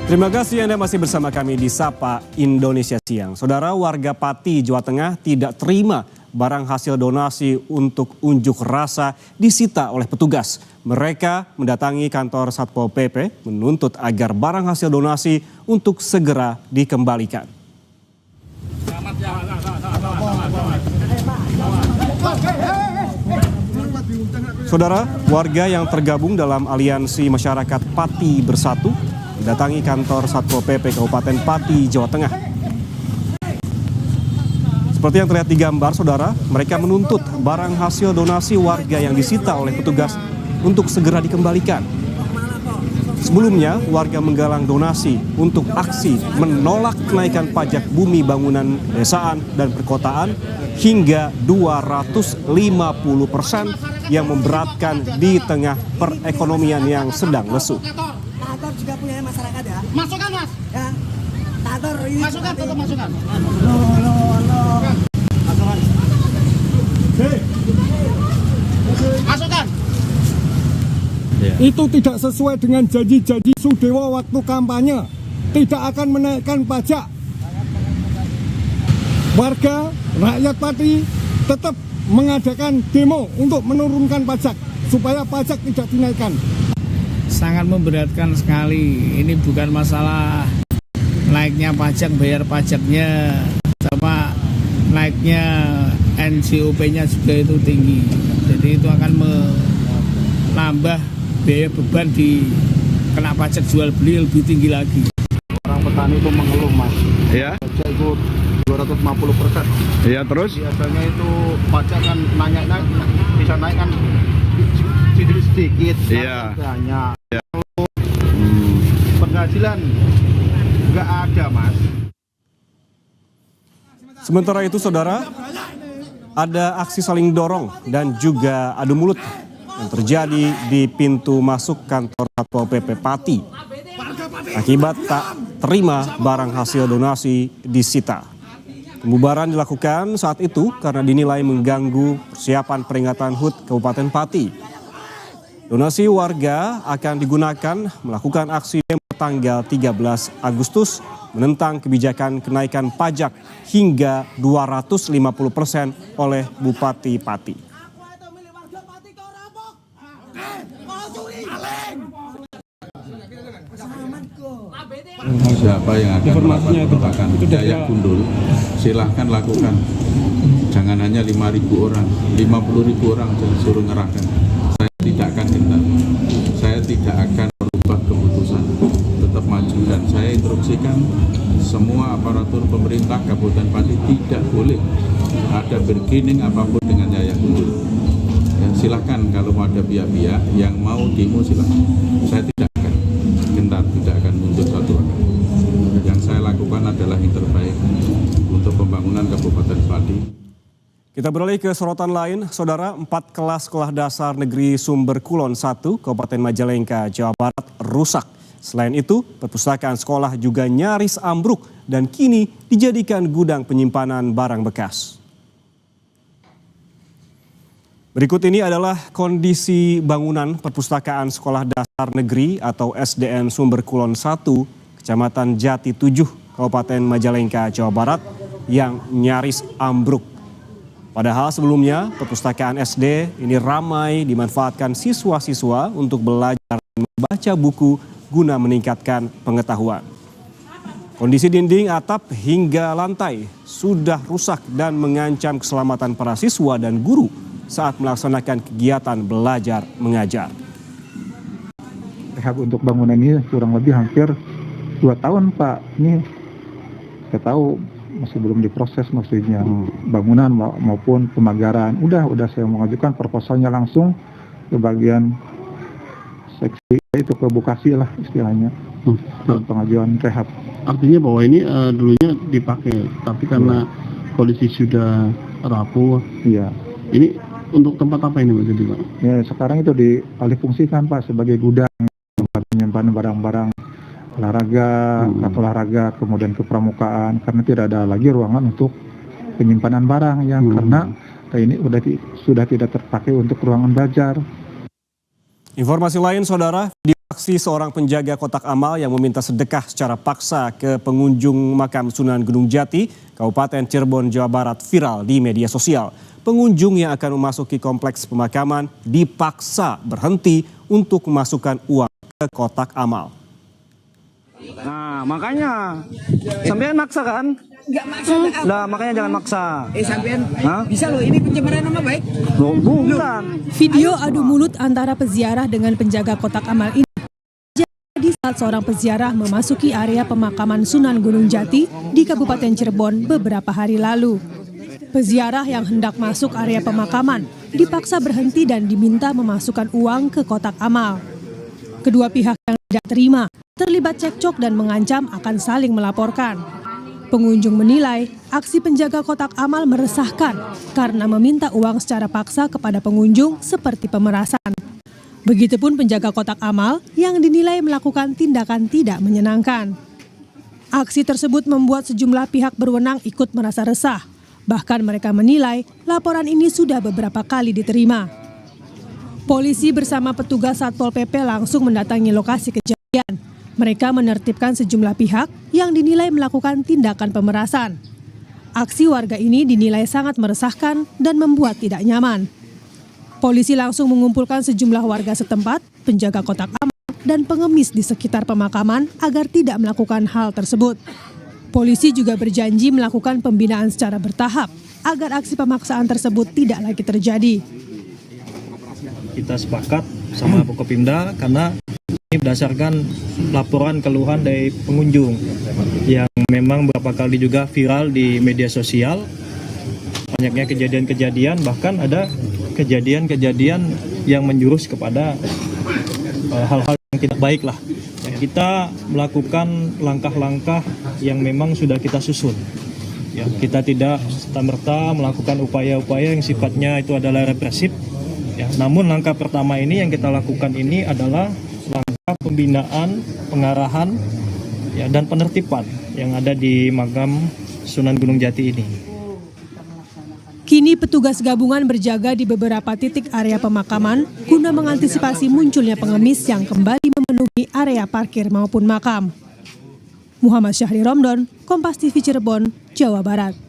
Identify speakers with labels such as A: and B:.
A: Terima kasih Anda masih bersama kami di Sapa Indonesia Siang. Saudara, warga Pati, Jawa Tengah tidak terima barang hasil donasi untuk unjuk rasa disita oleh petugas. Mereka mendatangi kantor Satpol PP menuntut agar barang hasil donasi untuk segera dikembalikan. Saudara, warga yang tergabung dalam Aliansi Masyarakat Pati Bersatu mendatangi kantor Satpol PP Kabupaten Pati, Jawa Tengah. Seperti yang terlihat di gambar, saudara, mereka menuntut barang hasil donasi warga yang disita oleh petugas untuk segera dikembalikan. Sebelumnya, warga menggalang donasi untuk aksi menolak kenaikan pajak bumi bangunan desaan dan perkotaan hingga 250% yang memberatkan di tengah perekonomian yang sedang lesu.
B: Kantor juga punya masyarakat ya.
C: Masukkan mas.
B: Ya. Kantor ini.
C: Masukkan, tetap masukkan. Masukkan.
D: Itu tidak sesuai dengan janji-janji Sudewo waktu kampanye. Tidak akan menaikkan pajak. Warga, rakyat Pati tetap mengadakan demo untuk menurunkan pajak supaya pajak tidak dinaikkan.
E: Sangat memberatkan sekali. Ini bukan masalah naiknya pajak, bayar pajaknya, sama naiknya NCOP-nya juga itu tinggi. Jadi itu akan menambah biaya beban di kena pajak jual beli lebih tinggi lagi.
F: Orang petani itu mengeluh mas,
G: Ya,
F: pajak itu 250%.
G: ya terus?
F: Biasanya itu pajak kan bisa naik kan sedikit,
G: Iya.
F: banyak. Penghasilan nggak ada mas.
A: Sementara itu, saudara, ada aksi saling dorong dan juga adu mulut yang terjadi di pintu masuk kantor Satpol PP Pati akibat tak terima barang hasil donasi disita. Pembubaran dilakukan saat itu karena dinilai mengganggu persiapan peringatan HUT Kabupaten Pati. Donasi warga akan digunakan melakukan aksi demo tanggal 13 Agustus menentang kebijakan kenaikan pajak hingga 250% oleh Bupati Pati.
H: Siapa yang akan melakukan penolakan Dayak Gundul, silahkan lakukan. Jangan hanya 5.000 orang, 50.000 orang suruh ngerahkan. Saya tidak akan gentar, saya tidak akan merubah keputusan, tetap maju. Dan saya instruksikan semua aparatur pemerintah Kabupaten Pati tidak boleh ada bergening apapun dengan Dayak Gundul. Ya, silahkan kalau ada pihak-pihak yang mau demo silahkan. Saya tidak akan gentar, tidak akan mundur satu langkah. Yang saya lakukan adalah yang terbaik untuk pembangunan Kabupaten Pati.
A: Kita beralih ke sorotan lain, saudara. 4 kelas sekolah dasar negeri Sumber Kulon 1, Kabupaten Majalengka, Jawa Barat rusak. Selain itu, perpustakaan sekolah juga nyaris ambruk dan kini dijadikan gudang penyimpanan barang bekas. Berikut ini adalah kondisi bangunan perpustakaan sekolah dasar negeri atau SDN Sumber Kulon 1, Kecamatan Jati 7, Kabupaten Majalengka, Jawa Barat yang nyaris ambruk. Padahal sebelumnya perpustakaan SD ini ramai dimanfaatkan siswa-siswa untuk belajar dan membaca buku guna meningkatkan pengetahuan. Kondisi dinding, atap hingga lantai sudah rusak dan mengancam keselamatan para siswa dan guru saat melaksanakan kegiatan belajar mengajar.
I: Rehab untuk bangunan ini kurang lebih hampir 2 tahun Pak. Ini saya tahu masih belum diproses maksudnya bangunan maupun pemagaran. Udah saya mengajukan proposalnya langsung ke bagian seksi itu ke Bekasi lah istilahnya pengajuan rehab.
F: Artinya bahwa ini dulunya dipakai, tapi karena kondisi sudah rapuh.
I: Iya.
F: Ini untuk tempat apa ini Pak? Jadi Pak?
I: Ya sekarang itu dialihfungsikan Pak sebagai gudang tempat penyimpanan barang-barang olahraga, olahraga, kemudian kepramukaan, karena tidak ada lagi ruangan untuk penyimpanan barang yang karena ini sudah tidak terpakai untuk ruangan belajar.
A: Informasi lain, saudara, video Aksi seorang penjaga kotak amal yang meminta sedekah secara paksa ke pengunjung makam Sunan Gunung Jati, Kabupaten Cirebon, Jawa Barat viral di media sosial. Pengunjung yang akan memasuki kompleks pemakaman dipaksa berhenti untuk memasukkan uang ke kotak amal.
C: Nah, makanya sampean maksa kan?
B: Enggak maksa.
C: Lah, makanya jangan maksa.
B: Sampean
C: Hah?
B: bisa loh, ini pencemaran nama baik.
C: Loh, bukan.
G: Video adu mulut antara peziarah dengan penjaga kotak amal ini terjadi saat seorang peziarah memasuki area pemakaman Sunan Gunung Jati di Kabupaten Cirebon beberapa hari lalu. Peziarah yang hendak masuk area pemakaman dipaksa berhenti dan diminta memasukkan uang ke kotak amal. Kedua pihak yang tidak terima terlibat cekcok dan mengancam akan saling melaporkan. Pengunjung menilai aksi penjaga kotak amal meresahkan karena meminta uang secara paksa kepada pengunjung seperti pemerasan. Begitupun penjaga kotak amal yang dinilai melakukan tindakan tidak menyenangkan. Aksi tersebut membuat sejumlah pihak berwenang ikut merasa resah. Bahkan mereka menilai laporan ini sudah beberapa kali diterima. Polisi bersama petugas Satpol PP langsung mendatangi lokasi kejadian. Mereka menertibkan sejumlah pihak yang dinilai melakukan tindakan pemerasan. Aksi warga ini dinilai sangat meresahkan dan membuat tidak nyaman. Polisi langsung mengumpulkan sejumlah warga setempat, penjaga kotak amal, dan pengemis di sekitar pemakaman agar tidak melakukan hal tersebut. Polisi juga berjanji melakukan pembinaan secara bertahap agar aksi pemaksaan tersebut tidak lagi terjadi.
J: Kita sepakat sama Forkopimda karena ini berdasarkan laporan keluhan dari pengunjung yang memang beberapa kali juga viral di media sosial. Banyaknya kejadian-kejadian, bahkan ada kejadian-kejadian yang menjurus kepada hal-hal yang tidak baik lah. Kita melakukan langkah-langkah yang memang sudah kita susun. Ya, kita tidak serta-merta melakukan upaya-upaya yang sifatnya itu adalah represif. Ya, namun langkah pertama ini yang kita lakukan ini adalah langkah pembinaan, pengarahan, ya, dan penertiban yang ada di makam Sunan Gunung Jati ini.
G: Kini petugas gabungan berjaga di beberapa titik area pemakaman guna mengantisipasi munculnya pengemis yang kembali memenuhi area parkir maupun makam. Muhammad Syahri Romdon, Kompas TV Cirebon, Jawa Barat.